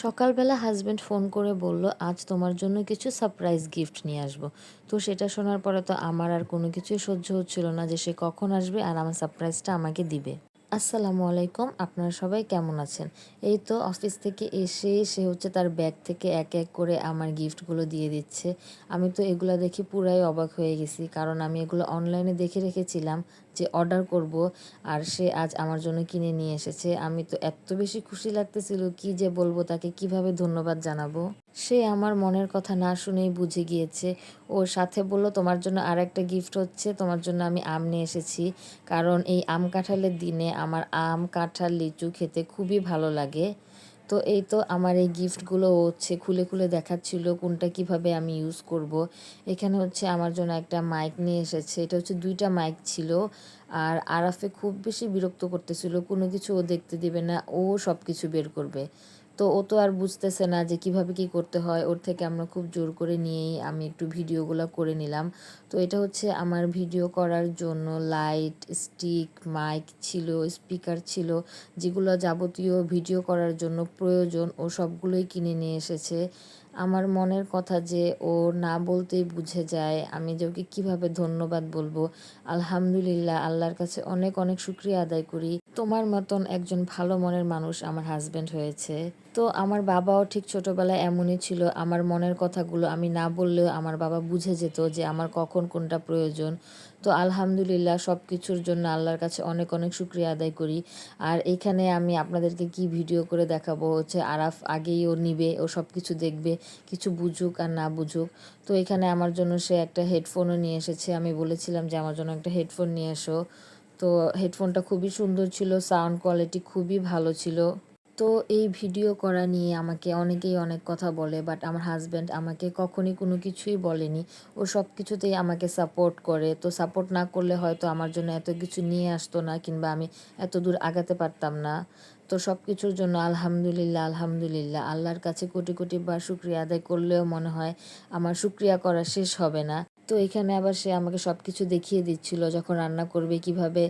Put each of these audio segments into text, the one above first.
সকালবেলা husband phone করে বলল, আজ তোমার জন্য কিছু সারপ্রাইজ গিফট নিয়ে আসবো। তো সেটা শোনার পরে তো আমার আর কোনো কিছুই সহ্য হচ্ছিল না যে সে কখন আসবে আর আমার সারপ্রাইজটা আমাকে দিবে। আসসালামু আলাইকুম, আপনারা সবাই কেমন আছেন? এই তো অফিস থেকে এসেই সে হচ্ছে তার ব্যাগ থেকে এক এক করে আমার গিফটগুলো দিয়ে দিচ্ছে। আমি তো এগুলা দেখে পুরাই অবাক হয়ে গেছি, কারণ আমি এগুলো অনলাইনে দেখে রেখেছিলাম যে অর্ডার করব, আর সে আজ আমার জন্য কিনে নিয়ে এসেছে। আমি তো এত বেশি খুশি লাগতেছিল, কি যে বলবো, তাকে কিভাবে ধন্যবাদ জানাবো। সে আমার মনের কথা না শুনেই বুঝে গিয়েছে। ওর সাথে বলল, তোমার জন্য আর একটা গিফট হচ্ছে, তোমার জন্য আমি আম নিয়ে এসেছি। কারণ এই আম কাঁঠালের দিনে আমার আম কাঁঠাল লিচু খেতে খুবই ভালো লাগে। তো এই তো আমার এই গিফটগুলো হচ্ছে খুলে খুলে দেখাচ্ছিল কোনটা কিভাবে আমি ইউজ করব। এখানে হচ্ছে আমার জন্য একটা মাইক নিয়ে এসেছে, এটা হচ্ছে দুইটা মাইক ছিল। আর আরাফে খুব বেশি বিরক্ত করতেছিল, কোনো কিছু ও দেখতে দিবে না, ও সব কিছু বের করবে। তো ও তো আর বুঝতেছে না যে কিভাবে কি করতে হয়, ওর থেকে আমরা খুব জোর করে নিয়েই আমি একটু ভিডিওগুলো করে নিলাম। তো এটা হচ্ছে আমার ভিডিও করার জন্য লাইট, স্টিক, মাইক ছিল, স্পিকার ছিল, যেগুলো যাবতীয় ভিডিও করার জন্য প্রয়োজন ও সবগুলোই কিনে নিয়ে এসেছে। আমার মনের কথা যে ও না বলতেই বুঝে যায়, আমি যে ওকে কীভাবে ধন্যবাদ বলবো। আলহামদুলিল্লাহ, আল্লাহর কাছে অনেক অনেক শুকরিয়া আদায় করি, তোমার মতন একজন ভালো মনের মানুষ আমার হাজব্যান্ড হয়েছে। তো আমার বাবাও ঠিক ছোটবেলায় এমনই ছিল, আমার মনের কথাগুলো আমি না বললেও আমার বাবা বুঝে যেত যে আমার কখন কোনটা প্রয়োজন। তো আলহামদুলিল্লাহ, সব কিছুর জন্য আল্লাহর কাছে অনেক অনেক শুকরিয়া আদায় করি। আর এখানে আমি আপনাদেরকে কি ভিডিও করে দেখাবো হচ্ছে, আরাফ আগেই ও নিবে, ও সব কিছু দেখবে, কিছু বুঝুক আর না বুঝুক। তো এখানে আমার জন্য সে একটা হেডফোনও নিয়ে এসেছে, আমি বলেছিলাম যে আমার জন্য একটা হেডফোন নিয়ে এসো। তো হেডফোনটা খুবই সুন্দর ছিল, সাউন্ড কোয়ালিটি খুবই ভালো ছিল। তো এই ভিডিও করা নিয়ে আমাকে অনেকেই অনেক কথা বলে, বাট আমার হাজব্যান্ড আমাকে কখনই কোনো কিছুই বলেনি। ও সব কিছুতেই আমাকে সাপোর্ট করে। তো সাপোর্ট না করলে হয়তো আমার জন্য এত কিছু নিয়ে আসতো না, কিংবা আমি এত দূর আগাতে পারতাম না। তো সব কিছুর জন্য আলহামদুলিল্লাহ, আলহামদুলিল্লাহ, আল্লাহর কাছে কোটি কোটি বার শুকরিয়া আদায় করলেও মনে হয় আমার শুকরিয়া করা শেষ হবে না। তো এখানে আবার সে আমাকে সব কিছু দেখিয়ে দিচ্ছিল, যখন রান্না করবে কিভাবে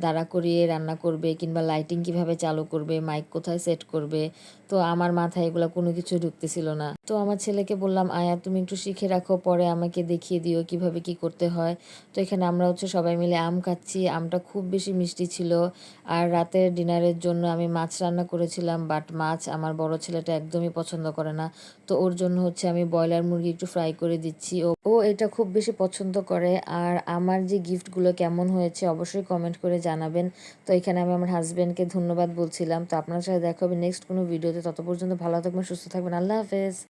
দাঁড়া করিয়ে রান্না করবে, কিংবা লাইটিং কিভাবে চালু করবে, মাইক কোথায় সেট করবে। তো আমার মাথায় এগুলো কোনো কিছু ঢুকতেছিল না। তো আমার ছেলেকে বললাম, আয়া তুমি একটু শিখে রাখো, পরে আমাকে দেখিয়ে দিও কিভাবে কি করতে হয়। তো এখানে আমরা হচ্ছে সবাই মিলে আম খাচ্ছি, আমটা খুব বেশি মিষ্টি ছিল। আর রাতের ডিনারের জন্য আমি মাছ রান্না করেছিলাম, বাট মাছ আমার বড় ছেলেটা একদমই পছন্দ করে না। তো ওর জন্য হচ্ছে আমি ব্রয়লার মুরগি একটু ফ্রাই করে দিচ্ছি, ও ও এটা খুব বেশি পছন্দ করে। আর আমার যে গিফটগুলো কেমন হয়েছে অবশ্যই কমেন্ট করে জানাবেন। তো এখানে আমি আমার হাজব্যান্ডকে ধন্যবাদ বলছিলাম। তো আপনার সাথে দেখা হবে নেক্সট কোনো ভিডিওতে, তত পর্যন্ত ভালো থাকবেন, সুস্থ থাকবেন, আল্লাহ হাফেজ।